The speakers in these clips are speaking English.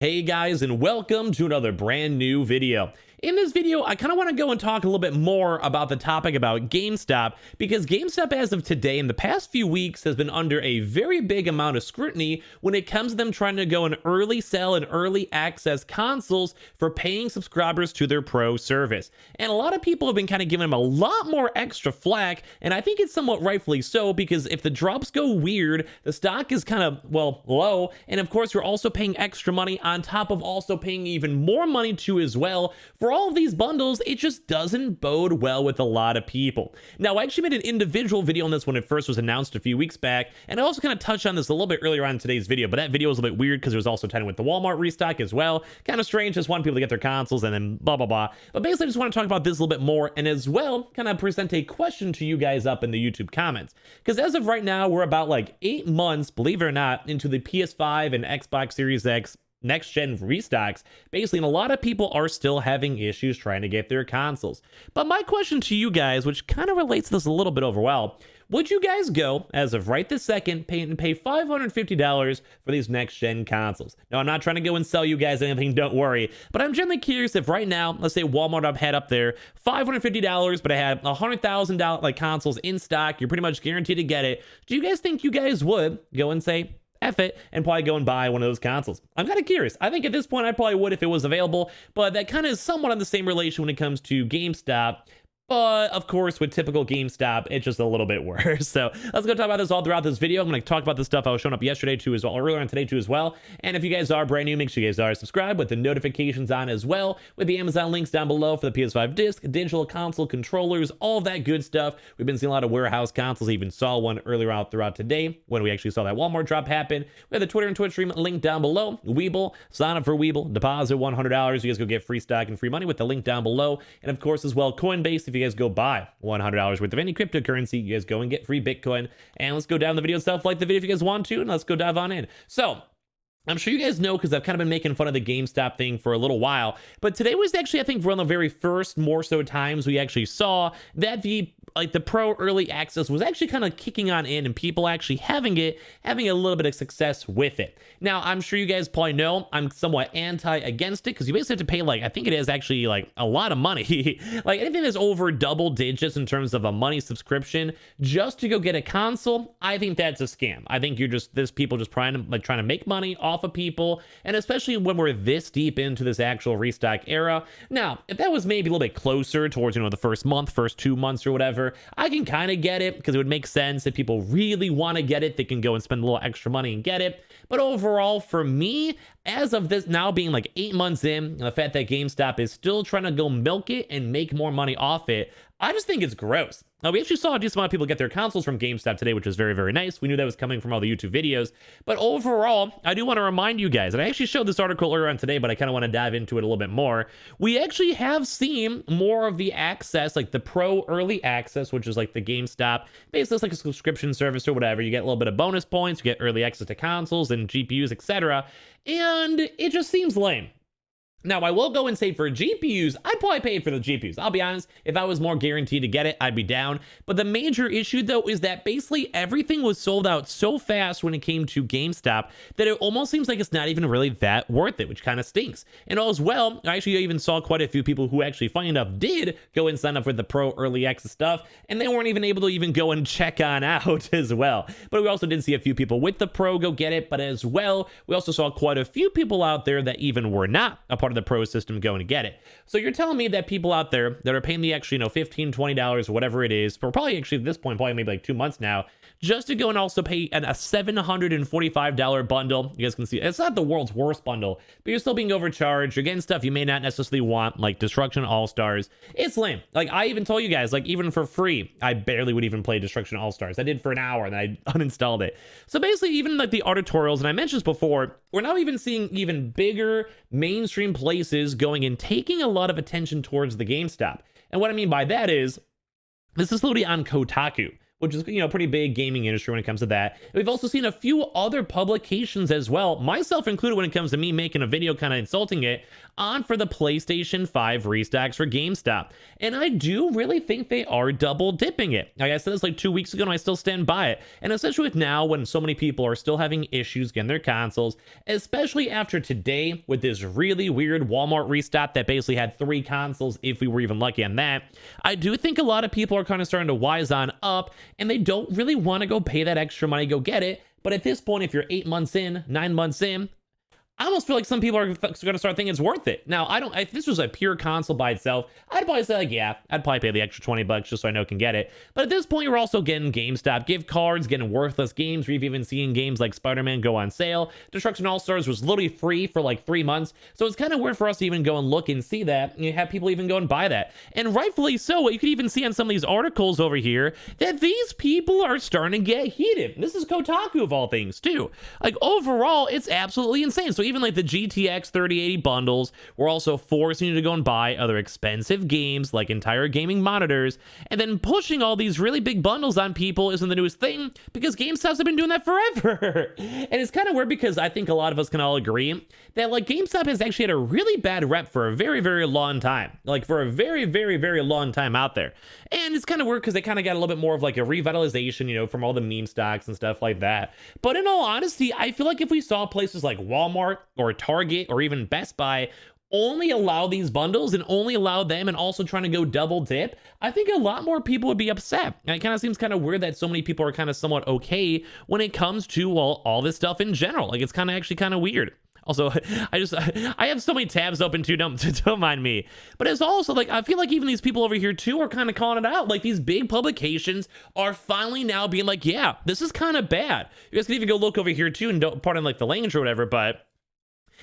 Hey guys, and welcome to another brand new video. In this video, I kind of want to go and talk a little bit more about the topic about GameStop, because GameStop as of today in the past few weeks has been under a very big amount of scrutiny when it comes to them trying to go and early sell and early access consoles for paying subscribers to their pro service. And a lot of people have been kind of giving them a lot more extra flack, and I think it's somewhat rightfully so, because if the drops go weird, the stock is kind of, well, low, and of course you're also paying extra money on top of also paying even more money too as well. For all of these bundles, it just doesn't bode well with a lot of people. Now, I actually made an individual video on this when it first was announced a few weeks back, and I also kind of touched on this a little bit earlier on in today's video, but that video was a bit weird because it was also tied in with the Walmart restock as well. Kind of strange, just wanting people to get their consoles and then blah, blah, blah. But basically, I just want to talk about this a little bit more, and as well, kind of present a question to you guys up in the YouTube comments. Because as of right now, we're about like 8 months, believe it or not, into the PS5 and Xbox Series X next gen restocks, basically, and a lot of people are still having issues trying to get their consoles. But my question to you guys, which kind of relates to this a little bit overall, would you guys go, as of right this second, pay $550 for these next gen consoles? Now, I'm not trying to go and sell you guys anything, don't worry, but I'm generally curious if right now, let's say Walmart had up there $550, but I had $100,000 like consoles in stock, you're pretty much guaranteed to get it. Do you guys think you guys would go and say, F it, and probably go and buy one of those consoles? I'm kind of curious. I think at this point I probably would if it was available, but that kind of is somewhat on the same relation when it comes to GameStop. But of course, with typical GameStop, it's just a little bit worse. So let's go talk about this all throughout this video. I'm going to talk about the stuff I was showing up yesterday too as well, or earlier on today too as well. And if you guys are brand new, make sure you guys are subscribed with the notifications on as well, with the Amazon links down below for the PS5 disc, digital console controllers, all of that good stuff. We've been seeing a lot of warehouse consoles. I even saw one earlier out throughout today when we actually saw that Walmart drop happen. We have the Twitter and Twitch stream link down below. Weeble, sign up for Weeble, deposit $100. You guys go get free stock and free money with the link down below. And of course as well, Coinbase, if you guys go buy $100 worth of any cryptocurrency, you guys go and get free Bitcoin. And let's go down the video itself, like the video if you guys want to, and let's go dive on in. So I'm sure you guys know, because I've kind of been making fun of the GameStop thing for a little while, but today was actually, I think, one of the very first more so times we actually saw that the pro early access was actually kind of kicking on in and people actually having a little bit of success with it. Now, I'm sure you guys probably know I'm somewhat against it, because you basically have to pay, like, I think it is actually like a lot of money. Like anything that's over double digits in terms of a money subscription just to go get a console, I think that's a scam. I think there's people just trying to make money off of people, and especially when we're this deep into this actual restock era. Now, if that was maybe a little bit closer towards, the first month, first 2 months or whatever, I can kind of get it, because it would make sense if people really want to get it, they can go and spend a little extra money and get it. But overall, for me, as of this now being like 8 months in, and the fact that GameStop is still trying to go milk it and make more money off it, I just think it's gross. Now, we actually saw a decent amount of people get their consoles from GameStop today, which is very, very nice. We knew that was coming from all the YouTube videos. But overall, I do want to remind you guys, and I actually showed this article earlier on today, but I kind of want to dive into it a little bit more. We actually have seen more of the access, like the pro early access, which is like the GameStop. Basically, it's like a subscription service or whatever. You get a little bit of bonus points, you get early access to consoles and GPUs, etc. And it just seems lame. Now, I will go and say for GPUs, I'd probably pay for the GPUs. I'll be honest, if I was more guaranteed to get it, I'd be down. But the major issue, though, is that basically everything was sold out so fast when it came to GameStop that it almost seems like it's not even really that worth it, which kind of stinks. And as well, I actually even saw quite a few people who actually, funny enough, did go and sign up for the pro early access stuff, and they weren't even able to even go and check on out as well. But we also did see a few people with the pro go get it, but as well, we also saw quite a few people out there that even were not a part of the pro system going to get it. So you're telling me that people out there that are paying the extra, $15, $20 or whatever it is, for probably actually at this point, probably maybe like 2 months now, just to go and also pay a $745 bundle. You guys can see it's not the world's worst bundle, but you're still being overcharged. You're getting stuff you may not necessarily want, like Destruction All-Stars. It's lame. Like I even told you guys, like even for free, I barely would even play Destruction All-Stars. I did for an hour and I uninstalled it. So basically, even like the art tutorials, and I mentioned this before, we're now even seeing even bigger mainstream places going and taking a lot of attention towards the GameStop. And what I mean by that is, this is literally on Kotaku, which is, pretty big gaming industry when it comes to that. And we've also seen a few other publications as well, myself included when it comes to me making a video kind of insulting it, on for the PlayStation 5 restocks for GameStop. And I do really think they are double dipping it. Like I said this like 2 weeks ago, and I still stand by it. And especially with now when so many people are still having issues getting their consoles, especially after today with this really weird Walmart restock that basically had 3 consoles if we were even lucky on that, I do think a lot of people are kind of starting to wise on up, and they don't really want to go pay that extra money, go get it. But at this point, if you're 8 months in, 9 months in, I almost feel like some people are going to start thinking it's worth it. Now, if this was a pure console by itself, I'd probably say, like, yeah, I'd probably pay the extra $20 just so I know I can get it. But at this point, you're also getting GameStop gift cards, getting worthless games. We've even seen games like Spider-Man go on sale. Destruction All-Stars was literally free for like 3 months. So it's kind of weird for us to even go and look and see that. And you have people even go and buy that. And rightfully so. You could even see on some of these articles over here that these people are starting to get heated. This is Kotaku of all things, too. Like, overall, it's absolutely insane. So even like the GTX 3080 bundles, we're also forcing you to go and buy other expensive games like entire gaming monitors, and then pushing all these really big bundles on people isn't the newest thing, because GameStops have been doing that forever. And it's kind of weird because I think a lot of us can all agree that like GameStop has actually had a really bad rep for a very, very long time, like for a very, very, very long time out there. And it's kind of weird because they kind of got a little bit more of like a revitalization, from all the meme stocks and stuff like that. But in all honesty, I feel like if we saw places like Walmart or Target or even Best Buy only allow these bundles and only allow them and also trying to go double dip, I think a lot more people would be upset. And it kind of seems kind of weird that so many people are kind of somewhat okay when it comes to, well, all this stuff in general. Like, it's kind of actually kind of weird. Also, I have so many tabs open too, don't mind me. But it's also like, I feel like even these people over here too are kind of calling it out. Like, these big publications are finally now being like, yeah, this is kind of bad. You guys can even go look over here too, and don't pardon like the language or whatever, but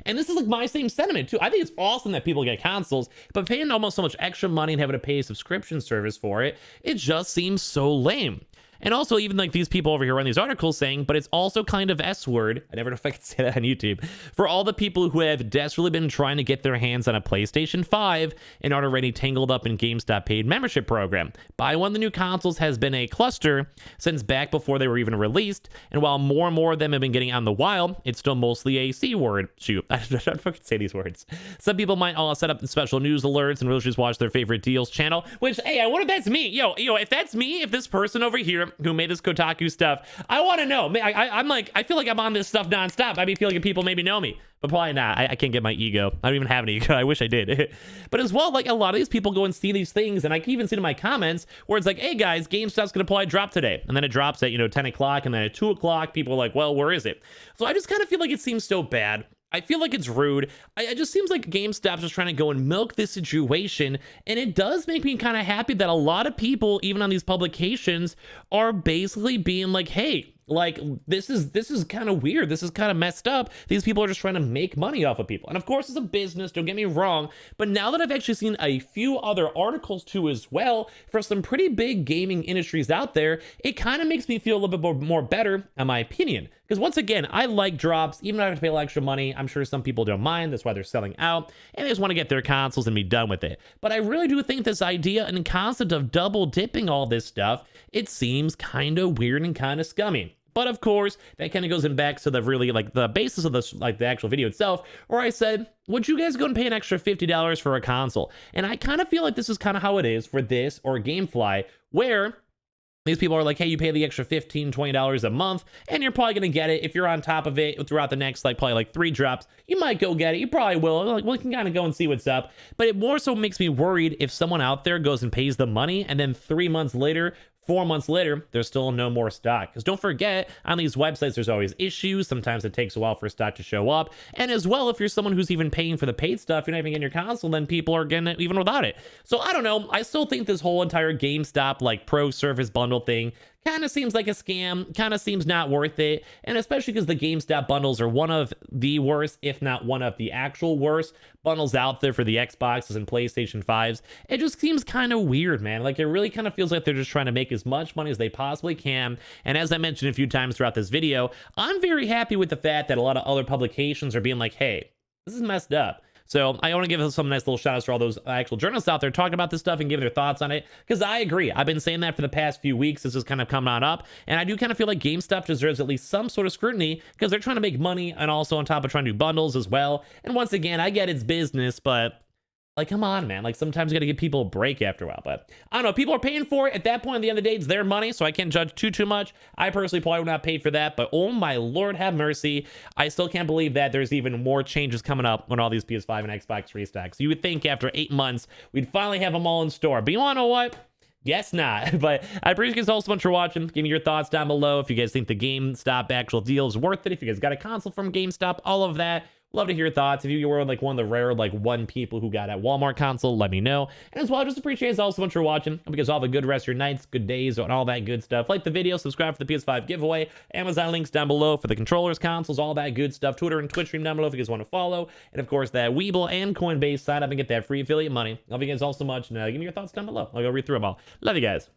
and this is like my same sentiment too. I think it's awesome that people get consoles, but paying almost so much extra money and having to pay a subscription service for it, it just seems so lame. And also, even like these people over here run these articles saying, but it's also kind of S-word. I never know if I can say that on YouTube. For all the people who have desperately been trying to get their hands on a PlayStation 5 and are already tangled up in GameStop paid membership program. Buy one of the new consoles has been a cluster since back before they were even released. And while more and more of them have been getting on the wild, it's still mostly a C-word. Shoot, I don't fucking say these words. Some people might all set up special news alerts and really just watch their favorite deals channel, which, hey, I wonder if that's me. Yo, if that's me, if this person over here who made this Kotaku stuff, I want to know. I'm like, I feel like I'm on this stuff nonstop. I feel like people maybe know me, but probably not. I can't get my ego. I don't even have an ego. I wish I did. But as well, like, a lot of these people go and see these things, and I can even see in my comments where it's like, hey guys, GameStop's gonna probably drop today, and then it drops at 10 o'clock, and then at 2 o'clock people are like, well, where is it? So I just kind of feel like it seems so bad. I feel like it's rude. It just seems like GameStop's just trying to go and milk this situation. And it does make me kind of happy that a lot of people, even on these publications, are basically being like, hey, like, this is kind of weird. This is kind of messed up. These people are just trying to make money off of people. And of course, it's a business, don't get me wrong. But now that I've actually seen a few other articles too as well for some pretty big gaming industries out there, it kind of makes me feel a little bit more better, in my opinion. Because once again, I like drops, even though I have to pay a little extra money. I'm sure some people don't mind. That's why they're selling out. And they just want to get their consoles and be done with it. But I really do think this idea and concept of double dipping all this stuff, it seems kind of weird and kind of scummy. But of course, that kind of goes in back to the really, like, the basis of this, like, the actual video itself, where I said, would you guys go and pay an extra $50 for a console? And I kind of feel like this is kind of how it is for this or Gamefly, where these people are like, hey, you pay the extra $15, $20 a month, and you're probably going to get it. If you're on top of it throughout the next, like, probably like 3 drops, you might go get it. You probably will. Like, we can kind of go and see what's up. But it more so makes me worried if someone out there goes and pays the money, and then 3 months later, 4 months later, there's still no more stock. Because don't forget, on these websites, there's always issues. Sometimes it takes a while for stock to show up. And as well, if you're someone who's even paying for the paid stuff, you're not even getting your console, then people are getting it even without it. So I don't know. I still think this whole entire GameStop, like, pro service bundle thing kind of seems like a scam, kind of seems not worth it. And especially because the GameStop bundles are one of the worst, if not one of the actual worst bundles out there for the Xboxes and PlayStation 5s. It just seems kind of weird, man. Like, it really kind of feels like they're just trying to make as much money as they possibly can. And as I mentioned a few times throughout this video, I'm very happy with the fact that a lot of other publications are being like, hey, this is messed up. So I want to give some nice little shout outs for all those actual journalists out there talking about this stuff and giving their thoughts on it, because I agree. I've been saying that for the past few weeks. This has kind of come on up, and I do kind of feel like GameStop deserves at least some sort of scrutiny because they're trying to make money and also on top of trying to do bundles as well. And once again, I get it's business, but like, come on, man. Like, sometimes you got to give people a break after a while. But I don't know. People are paying for it. At that point, at the end of the day, it's their money, so I can't judge too much. I personally probably would not pay for that. But oh my Lord, have mercy. I still can't believe that there's even more changes coming up on all these PS5 and Xbox restocks. You would think after 8 months, we'd finally have them all in store. But you want to know what? Guess not. But I appreciate you guys all so much for watching. Give me your thoughts down below if you guys think the GameStop actual deal is worth it. If you guys got a console from GameStop, all of that. Love to hear your thoughts. If you were like one of the rare like one people who got a Walmart console, let me know. And as well, I just appreciate you all so much for watching. Hope you guys all have a good rest of your nights, good days, and all that good stuff. Like the video, subscribe for the PS5 giveaway, Amazon links down below for the controllers, consoles, all that good stuff. Twitter and Twitch stream down below if you guys want to follow. And of course, that Weeble and Coinbase sign up and get that free affiliate money. Love you guys all so much. And give me your thoughts down below. I'll go read through them all. Love you guys.